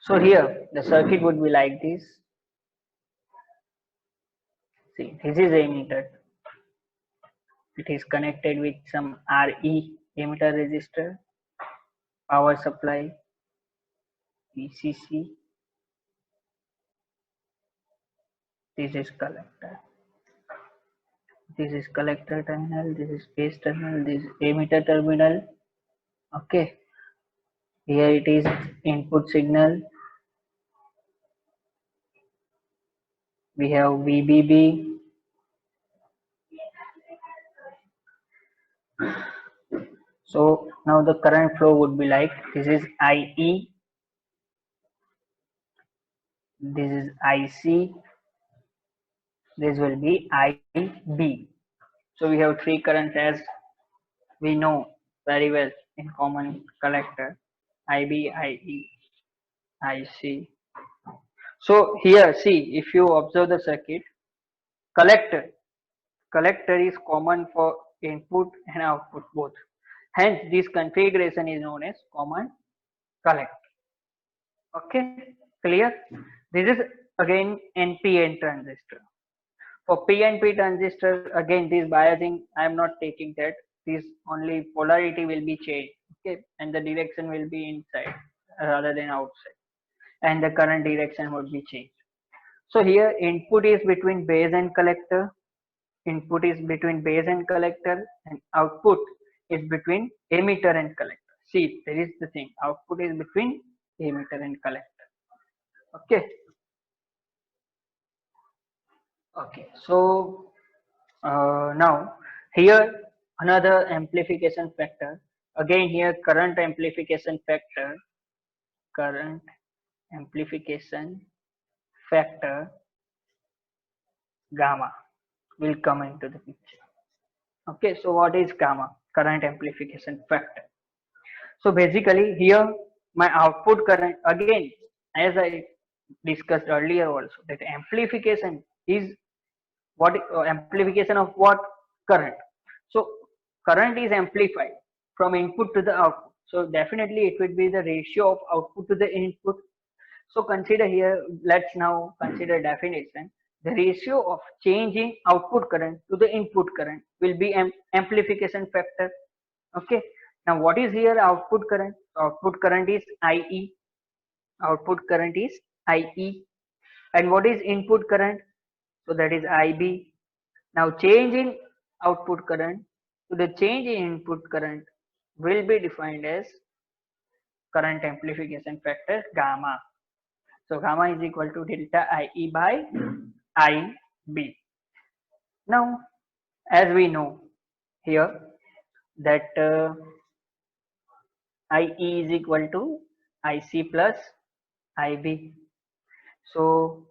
So here the circuit would be like this. See, this is emitter. It is connected with some RE emitter resistor, power supply, VCC. This is collector. This is collector terminal. This is base terminal. This is emitter terminal. Okay. Here it is input signal. We have VBB. So now the current flow would be like this is IE, this is IC, this will be IB. So we have three currents as we know very well in common collector IB, IE, IC. So here see, if you observe the circuit, collector is common for input and output both. Hence this configuration is known as common collector. Okay, clear? This is again NPN transistor. For PNP transistor, again this biasing I am not taking that. This only polarity will be changed. Okay, and the direction will be inside rather than outside, and the current direction would be changed. So here input is between base and collector. Input is between base and collector, and output is between emitter and collector. See, there is the thing. Output is between emitter and collector. Okay. Okay. So now here another amplification factor. Again here current amplification factor. Current amplification factor gamma will come into the picture. Okay. So what is gamma? Current amplification factor. So basically here my output current, again as I discussed earlier also, that amplification is what amplification of what? Current. So current is amplified from input to the output. So definitely it would be the ratio of output to the input. So consider here, let's now consider definition. The ratio of change in output current to the input current will be amplification factor. Okay. Now what is here output current? Output current is IE. Output current is IE. And what is input current? So that is IB. Now change in output current to the change in input current will be defined as current amplification factor gamma. So gamma is equal to delta IE by IB. Now as we know here that IE is equal to IC plus IB. So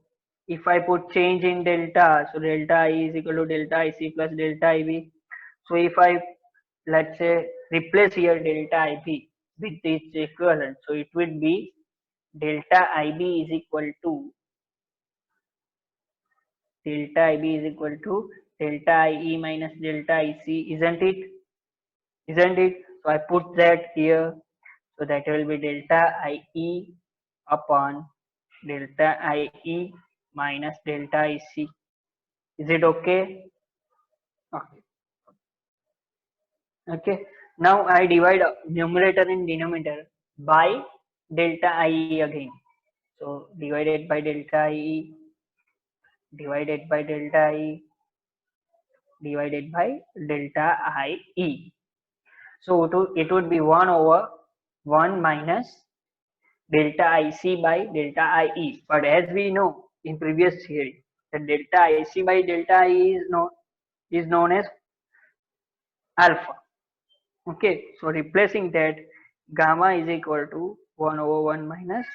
if I put change in delta, so delta I is equal to delta IC plus delta IB. So if I, let's say, replace here delta IB with this equivalent, so it would be delta IB is equal to delta IE minus delta IC, isn't it? Isn't it? So I put that here. So that will be delta IE upon delta IE minus delta IC. Is it okay? Okay. Okay. Now I divide numerator and denominator by delta IE again. So divided by delta IE, divided by delta IE, divided by delta IE. So it would be 1 over 1 minus delta IC by delta IE. But as we know in previous theory, the delta IC by delta IE is known as alpha. Okay, so replacing that, gamma is equal to 1 over 1 minus.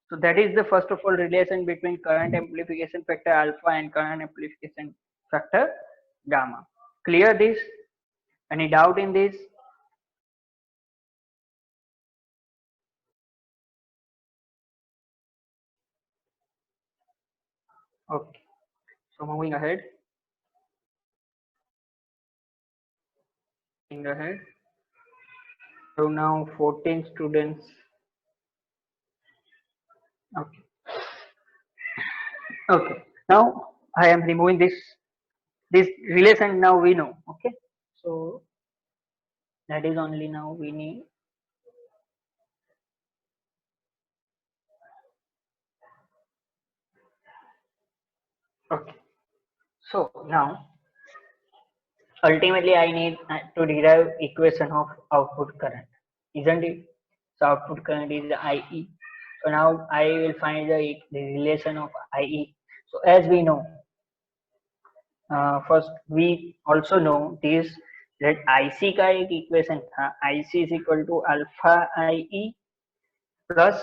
So that is the first of all relation between current amplification factor alpha and current amplification factor gamma. Clear this? Any doubt in this? Okay, so moving ahead. So now 14 students Okay, now I am removing this relation. Now we know. Okay, so that is only now we need. Okay, so now ultimately I need to derive equation of output current, isn't it? So output current is IE. So now I will find the relation of IE. So as we know, first we also know this that IC का एक equation था, IC is equal to alpha IE plus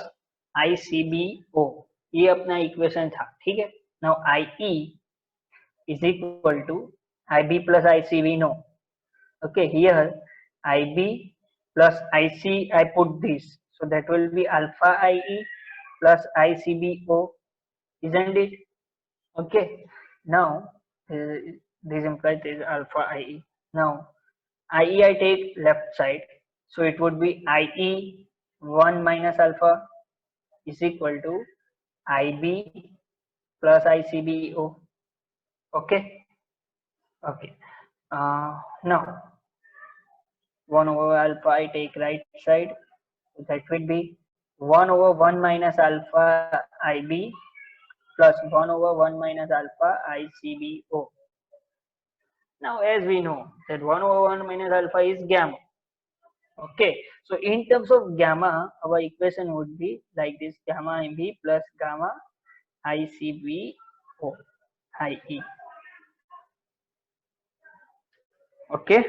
ICBO, ये अपना equation था, ठीक है. Now IE is equal to IB plus ICB, no. Okay, here IB plus IC, I put this, so that will be alpha IE plus ICBO, isn't it? Okay, now this implies is alpha IE. Now IE I take left side, so it would be IE 1 minus alpha is equal to IB plus ICBO. Okay, okay. Now 1 over alpha I take right side, so that would be 1 over 1 minus alpha IB plus 1 over 1 minus alpha ICBO. Now as we know that 1 over 1 minus alpha is gamma. Okay, so in terms of gamma, our equation would be like this: gamma IB plus gamma ICBO IE. Okay,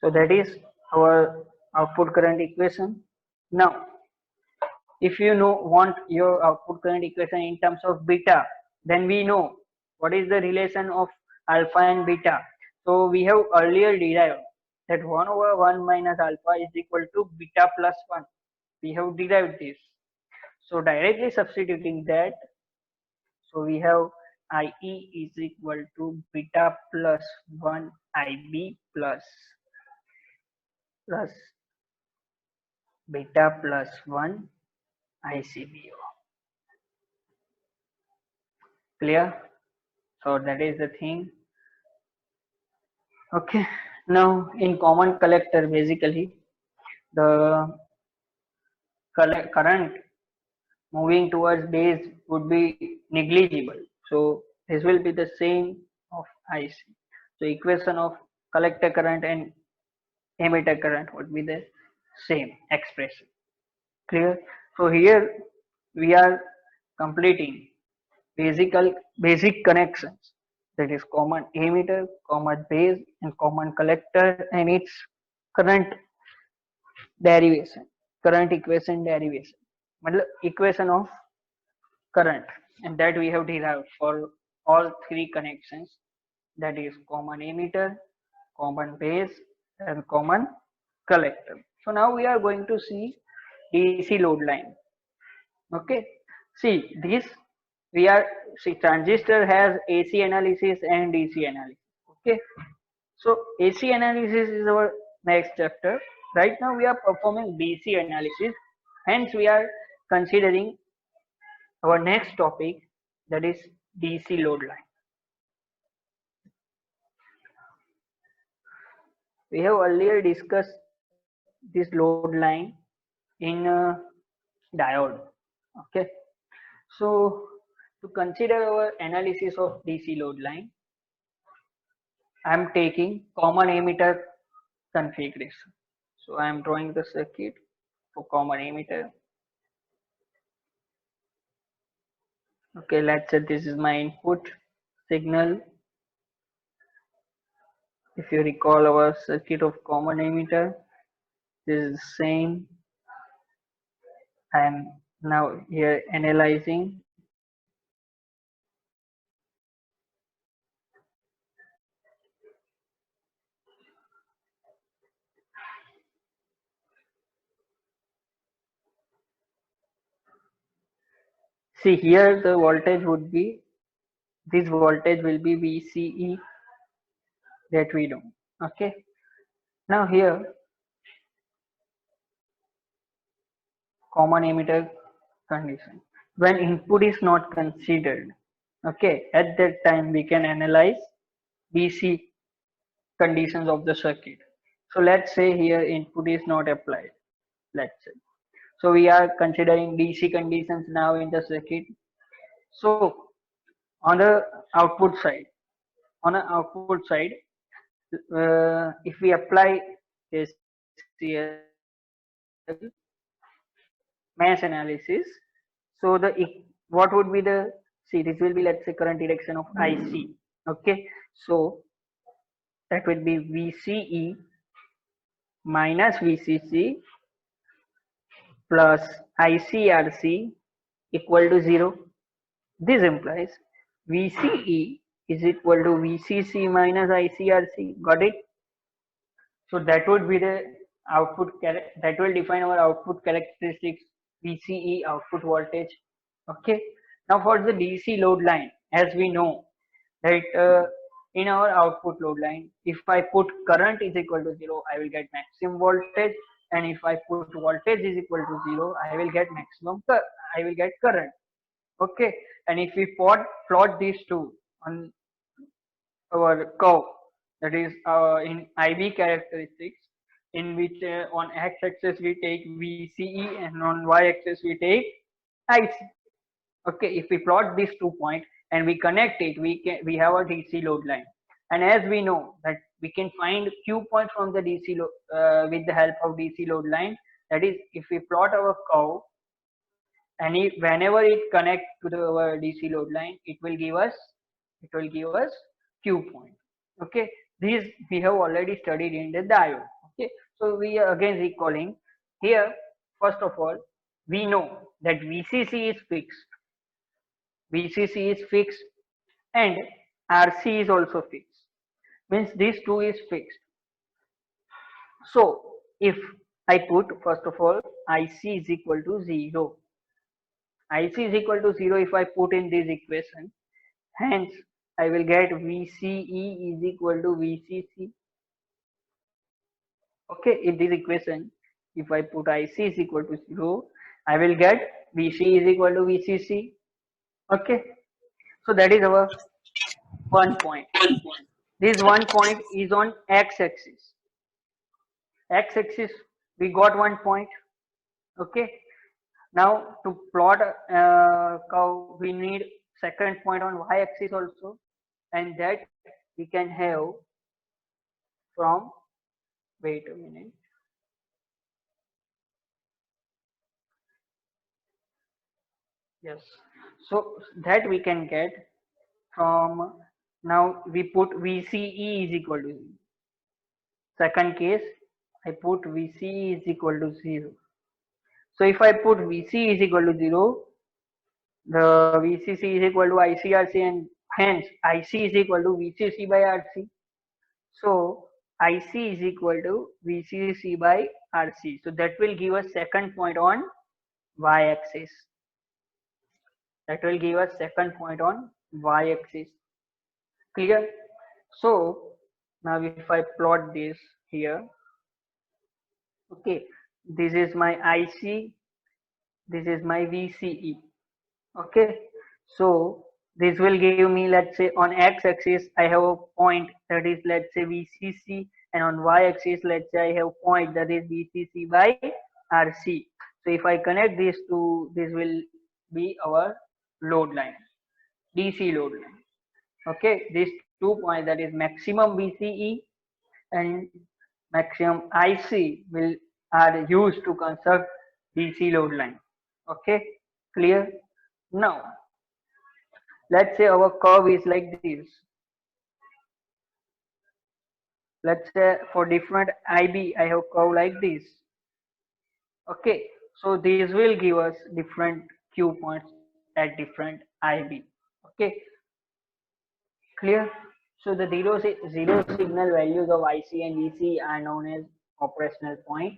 so that is our output current equation. Now if you know want your output current equation in terms of beta, then we know what is the relation of alpha and beta. So we have earlier derived that 1 over 1 minus alpha is equal to beta plus 1. We have derived this. So directly substituting that, so we have IE is equal to beta plus 1 IB plus beta plus 1 ICBO. Clear? So that is the thing. Okay, now in common collector, basically the current moving towards base would be negligible. So this will be the same of IC. So equation of collector current and emitter current would be the same expression. Clear? So here we are completing basic connections, that is common emitter, common base and common collector and its current derivation, current equation derivation, मतलब equation of current, and that we have derived for all three connections, that is common emitter, common base and common collector. So now we are going to see DC load line. Okay, see this, we are, see transistor has AC analysis and DC analysis. Okay, so AC analysis is our next chapter. Right now we are performing DC analysis, hence we are considering our next topic, that is DC load line. We have earlier discussed this load line in diode. Okay, so to consider our analysis of DC load line, I am taking common emitter configuration. So I am drawing the circuit for common emitter. Okay, let's say this is my input signal. If you recall our circuit of common emitter, this is the same. I am now here analyzing. See here the voltage would be, this voltage will be VCE, that we know. Okay, now here common emitter condition, when input is not considered, Okay, at that time we can analyze DC conditions of the circuit. So let's say here input is not applied. Let's say. So we are considering DC conditions now in the circuit. So on the output side, if we apply KCL mesh analysis, so what would be the, see, this will be, let's say, current direction of IC. Okay, so that would be VCE minus VCC plus ICRC equal to 0. This implies VCE is equal to VCC minus ICRC. Got it? So that would be the that will define our output characteristics, VCE, output voltage. Okay. Now for the DC load line, as we know that in our output load line, if I put current is equal to 0, I will get maximum voltage, and if I put voltage is equal to 0, I will get I will get current. Okay, and if we plot these two on our curve, that is in IB characteristics, in which on x-axis we take VCE and on y-axis we take IC. Okay, if we plot these 2 points and we connect it, we have a DC load line, and as we know that we can find Q point from the DC load with the help of DC load line. That is, if we plot our curve and whenever it connects to our DC load line, it will give us Q point. Okay, these we have already studied in the diode. Okay, so we are again recalling here. First of all, we know that VCC is fixed. VCC is fixed and RC is also fixed. Means these two is fixed. So if I put, first of all, IC is equal to 0. IC is equal to 0 if I put in this equation. Hence, I will get VCE is equal to VCC. Okay, in this equation, if I put IC is equal to 0, I will get VC is equal to VCC. Okay, so that is our one point. This one point is on x-axis. X-axis, we got 1 point. Okay, now to plot curve, we need second point on y-axis also, and that we can have from, wait a minute, yes, so that we can get from, now we put VCE is equal to 0. Second case, I put VCE is equal to 0. So if I put VC is equal to 0, the VCC is equal to ICRC, and hence IC is equal to VCC by RC. So IC is equal to VCC by RC. So that will give us second point on y-axis. That will give us second point on y-axis. Clear? So now if I plot this here, okay, this is my IC, this is my VCE. Okay, so this will give me, let's say, on x-axis I have a point that is, let's say, VCC, and on y-axis, let's say, I have a point that is VCC by RC. So if I connect these two, this will be our load line, DC load line. Okay, these 2 points, that is maximum VCE and maximum IC, are used to construct DC load line. Okay, clear? Now let's say our curve is like this. Let's say for different IB, I have curve like this. Okay, so these will give us different Q points at different IB. Okay, clear? So the zero signal values of IC and VC are known as operational point.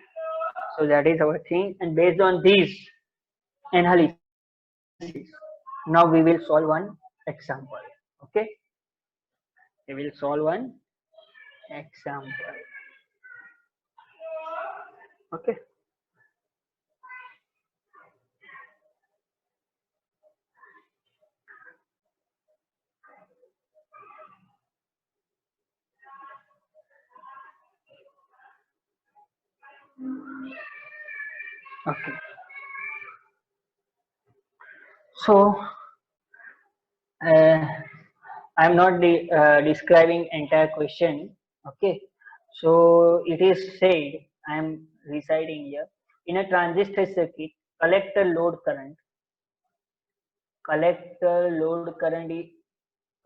So that is our thing, and based on these analysis, now we will solve one example. Okay, we will solve one example. Okay. Okay, so uh, I'm not describing entire question. Okay, so it is said, I'm reciting here. In a transistor circuit, collector load current, collector load current is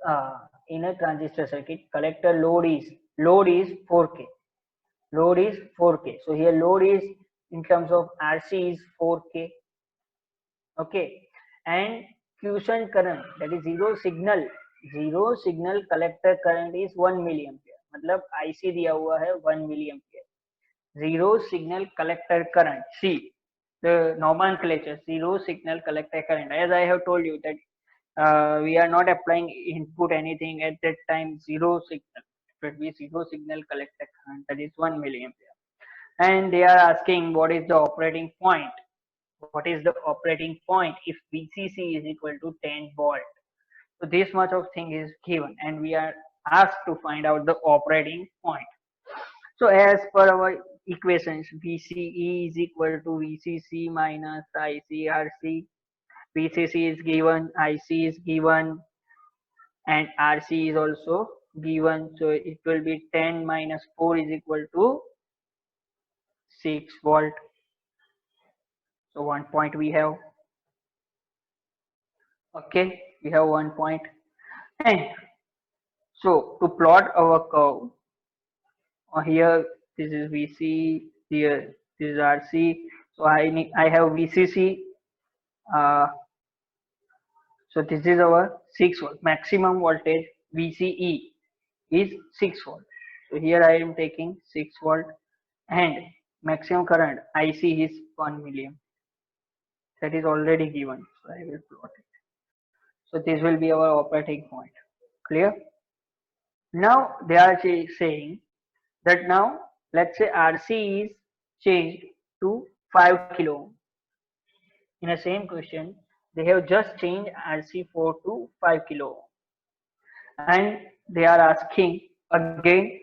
uh, in a transistor circuit. Collector load is 4k. Load is 4k. So here load is in terms of RC is 4k. Okay, and quiescent current, that is zero signal collector current is 1 milliampere. मतलब IC दिया हुआ है 1 milliampere. Zero signal collector current, see the nomenclature, zero signal collector current, as I have told you that we are not applying input anything at that time. Zero signal, it will be zero signal collector current, that is 1 milliampere. And they are asking what is the operating point. What is the operating point if VCC is equal to 10 volt? So this much of thing is given, and we are asked to find out the operating point. So as per our equations, VCE is equal to VCC minus ICRC. VCC is given, IC is given, and RC is also given. So it will be 10 minus 4 is equal to 6 volt. So 1 point we have. Okay, we have 1 point. And so to plot our curve, here this is VC, here this is RC. So I have VCC. Uh, so this is our 6 volt maximum voltage. VCE is 6 volt. So here I am taking 6 volt, and maximum current IC is 1 milliamp. That is already given. So I will plot it. So this will be our operating point. Clear? Now they are saying that now let's say RC is changed to 5 kilo ohm. In the same question, they have just changed RC4 to 5 kilo ohm, and they are asking again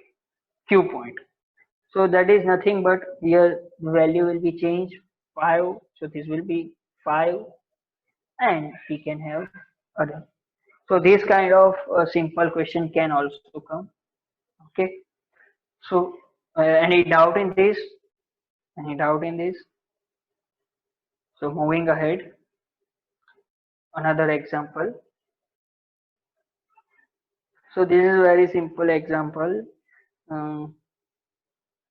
Q point. So that is nothing but here the value will be changed 5. So this will be 5, and we can have other. So this kind of simple question can also come. Okay. So any doubt in this? Any doubt in this? So moving ahead, another example. So this is a very simple example. Um,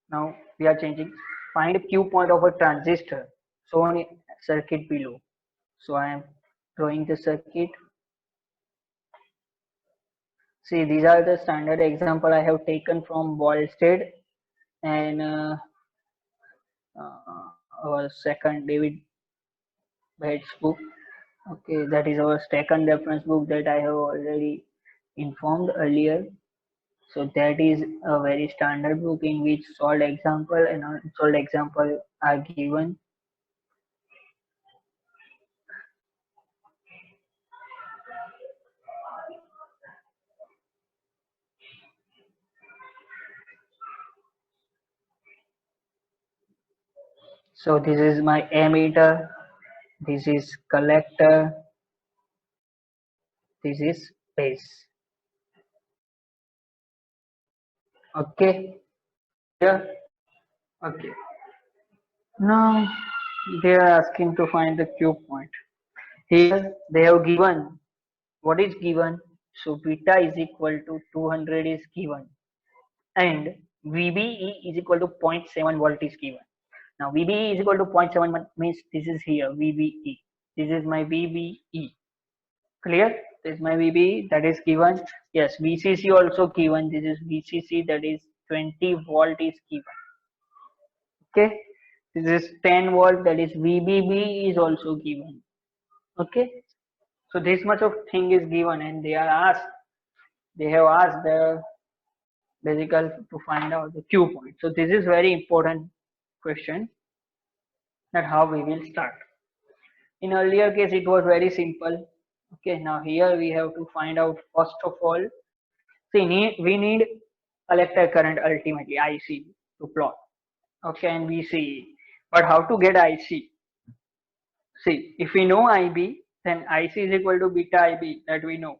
Now we are changing. Find Q point of a transistor shown in circuit below. So I am drawing the circuit. See, these are the standard example I have taken from Volstead and our second David Bates book. Okay, that is our second reference book that I have already informed earlier. So that is a very standard book in which solved example and unsolved example are given. So this is my ammeter, this is collector, this is base. Okay, yeah, okay. Now they are asking to find the Q point. Here they have given, what is given? So beta is equal to 200 is given, and VBE is equal to 0.7 volt is given. Now VBE is equal to 0.7 means this is here VBE. This is my VBE. Clear? This is my VBE that is given. Yes, VCC also given. This is VCC, that is 20 volt is given. Okay. This is 10 volt, that is VBB is also given. Okay. So this much of thing is given, and they have asked the basically to find out the Q point. So this is very important question, that how we will start. In earlier case it was very simple. Okay, now here we have to find out first of all. See, we need collector current ultimately IC to plot. Okay, and VCE. But how to get IC? See, if we know IB, then IC is equal to beta IB, that we know.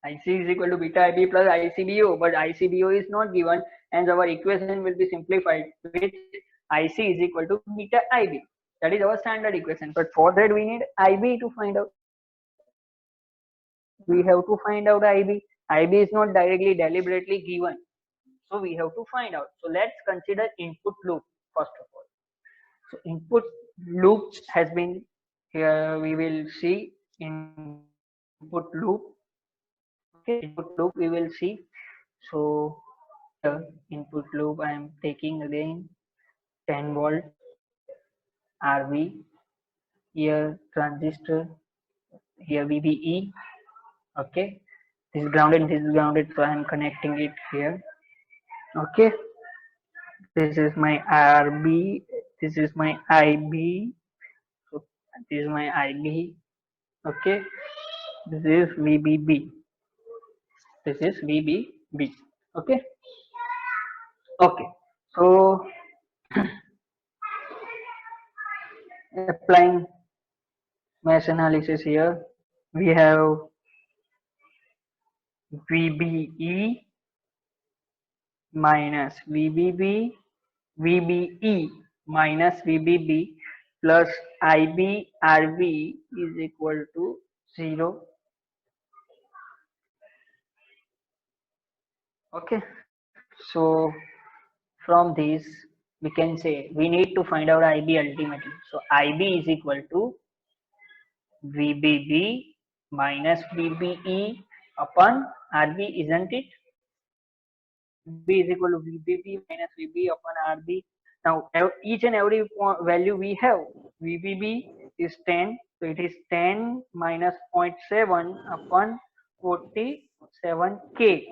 IC is equal to beta IB plus ICBO, but ICBO is not given, and our equation will be simplified with IC is equal to beta IB. That is our standard equation. But for that we need IB to find out. We have to find out IB. IB is not directly deliberately given, so we have to find out. So let's consider input loop first of all. So input loop has been here. We will see input loop. Okay, input loop we will see. So here input loop I am taking again 10 volt RV, here transistor, here VBE. Okay, this is grounded, so I am connecting it here. Okay, this is my RB, this is my IB, so this is my IB. Okay, this is VBB, this is VBB. Okay, okay, so applying mesh analysis here, we have VBE minus VBB, VBE minus VBB plus IB RV is equal to 0. Okay, so from this we can say we need to find out IB ultimately. So IB is equal to VBB minus VBE upon RB, isn't it? B is equal to VBB minus VB upon RB. Now each and every value we have, VBB is 10, so it is 10 minus 0.7 upon 47K.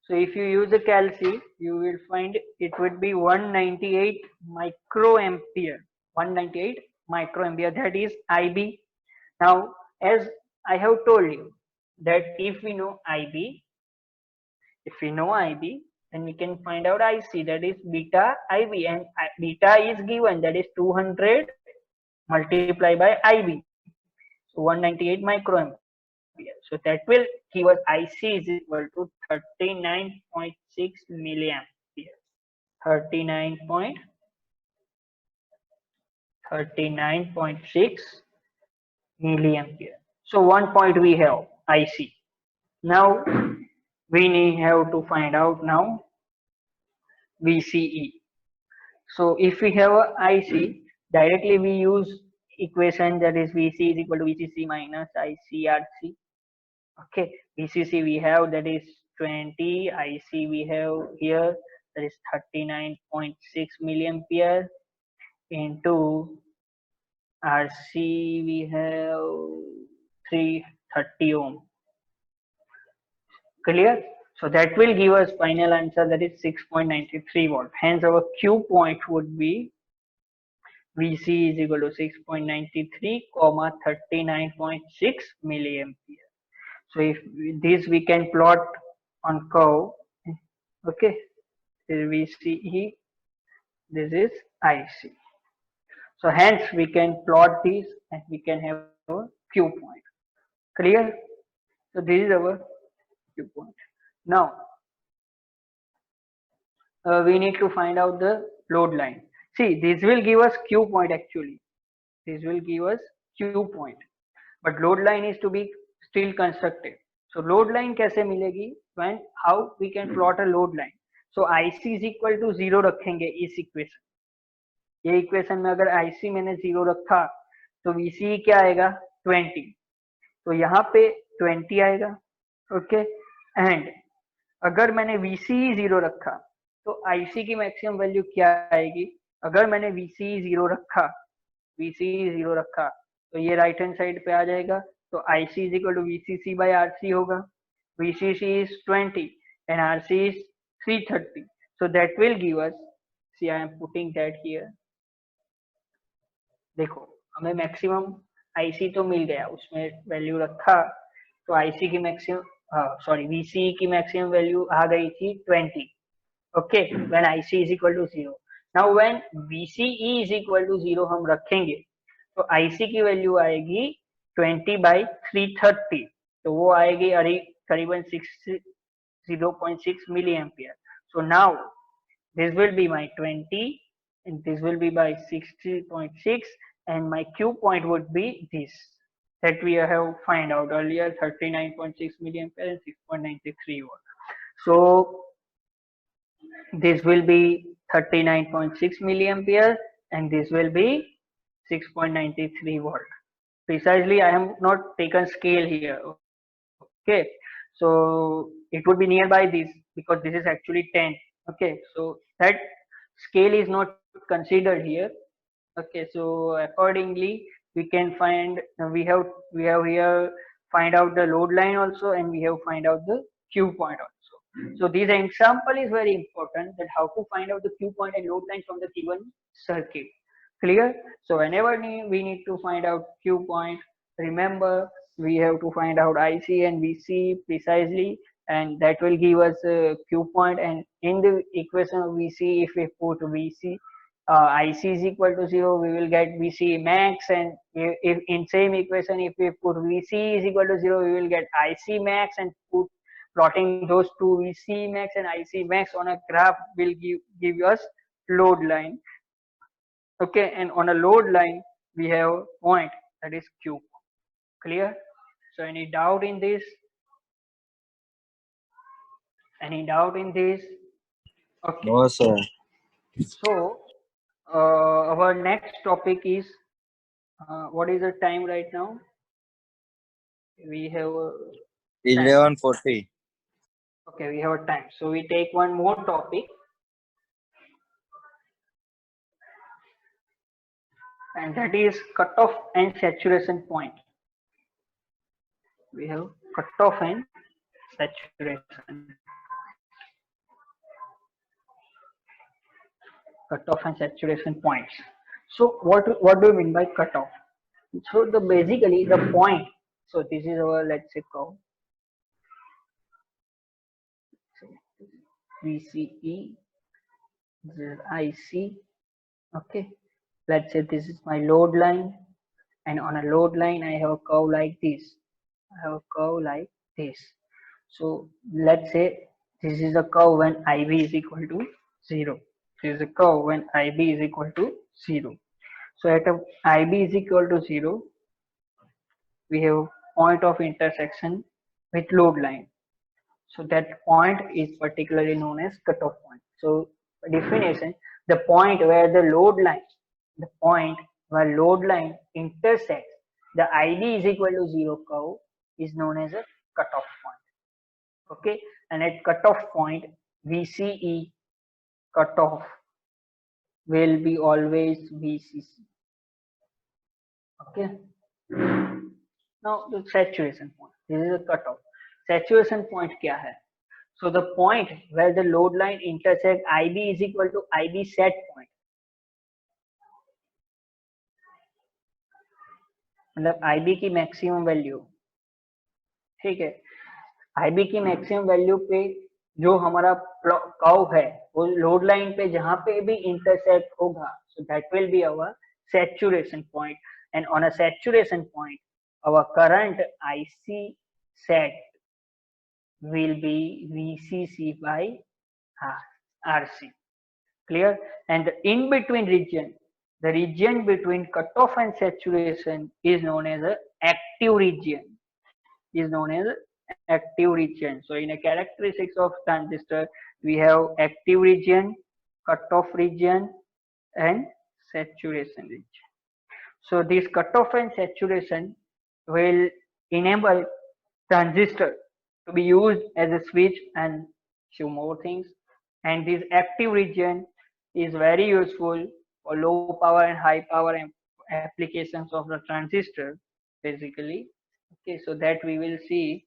So if you use a calci, you will find it would be 198 microampere. 198 microampere, that is IB. Now, as I have told you that if we know IB, then we can find out IC, that is beta IB, and beta is given, that is 200 multiplied by IB, so 198 microampere. So that will give us IC is equal to 39.6 milliampere. 39.6 milliampere. So 1 point we have IC. Now we have to find out now VCE. So if we have a IC, directly we use equation, that is VC is equal to VCC minus ICRC. Okay, VCC we have, that is 20, IC we have here, that is 39.6 milliampere into RC we have 330 ohm. Clear? So that will give us final answer, that is 6.93 volt. Hence our Q point would be VC is equal to 6.93 comma 39.6 milliampere. So if this we can plot on curve. Okay, this is VCE, this is IC. So hence we can plot these and we can have a Q point. Clear? So this is our Q point. Now we need to find out the load line. See, this will give us Q point actually. This will give us Q point. But load line is to be still constructed. So load line कैसे मिलेगी? When how we can plot a load line? So IC is equal to 0 रखेंगे इस equation. ये equation में अगर IC मैंने 0 रखा तो VCE क्या आएगा? 20. तो यहाँ पे 20 आएगा. ओके, एंड अगर मैंने VCE 0 रखा तो IC की मैक्सिमम वैल्यू क्या आएगी? अगर मैंने VCE 0 रखा तो ये राइट हैंड साइड पे आ जाएगा. तो IC is equal to VCC by RC होगा. VCC is 20 and RC is 330. So that will give us, see I am putting that here. देखो हमें मैक्सिमम IC तो मिल गया, उसमें वैल्यू रखा तो IC की मैक्सिमम VCE की मैक्सिमम वैल्यू आ गई थी 20. Okay, when IC is equal to 0. Now when VCE is equal to 0 हम रखेंगे तो आईसी की वैल्यू आएगी 20/330, तो वो आएगी करीबन 0.6 milli ampere. So now this will be my 20 and this will be by 60.6, and my Q point would be this that we have find out earlier, 39.6 milliampere and 6.93 volt. So this will be 39.6 milliampere and this will be 6.93 volt. Precisely, I have not taken scale here. Okay, so it would be nearby this because this is actually 10. Okay, so that scale is not considered here. Okay, so accordingly we can find, we have here find out the load line also, and we have find out the Q point also. So this example is very important, that how to find out the Q point and load line from the given circuit. Clear? So whenever we need to find out Q point, remember we have to find out IC and VC precisely, and that will give us a Q point. And in the equation of VC, if we put VC IC is equal to 0, we will get VC max, and if in same equation if we put VC is equal to 0, we will get IC max, and plotting those two VC max and IC max on a graph will give us load line. Okay, and on a load line we have point, that is Q. Clear? So any doubt in this? Any doubt in this? Okay. No, sir. So our next topic is, what is the time right now? We have 11:40. okay, we have a time. So we take one more topic, and that is cutoff and saturation point. We have cutoff and saturation. Cutoff and saturation points. So what do you mean by cutoff? So the basically the point. So this is our, let's say, curve. VCE, this is IC. Okay, let's say this is my load line, and on a load line I have a curve like this. I have a curve like this. So let's say this is a curve when IB is equal to 0. This is a curve when IB is equal to 0. So at a IB is equal to 0, we have point of intersection with load line. So that point is particularly known as cutoff point. So definition, the point where the point where load line intersects the IB is equal to 0 curve is known as a cutoff point. Okay, and at cutoff point, VCE cutoff will be always VCC. Okay, now the saturation point, this is a cutoff. Saturation point kya hai? So the point where the load line intersect IB is equal to IB set point. मतलब IB की maximum value, ठीक है, IB की maximum value पे जो हमारा curve है वो लोड लाइन पे जहां पे भी इंटरसेक्ट होगा, so that will be our saturation point. And on a saturation point, our current IC set will be VCC by RC. Clear? And the in between region, the region between cutoff and saturation is known as a active region. Is known as active region. So in a characteristics of transistor, we have active region, cutoff region, and saturation region. So this cutoff and saturation will enable transistor to be used as a switch and few more things. And this active region is very useful for low power and high power applications of the transistor, basically. Okay, so that we will see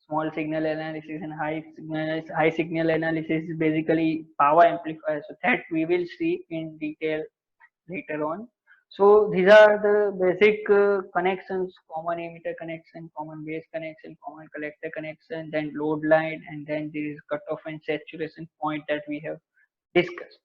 small signal analysis and high signal analysis is basically power amplifier. So that we will see in detail later on. So these are the basic connections: common emitter connection, common base connection, common collector connection, then load line, and then there is cutoff and saturation point that we have discussed.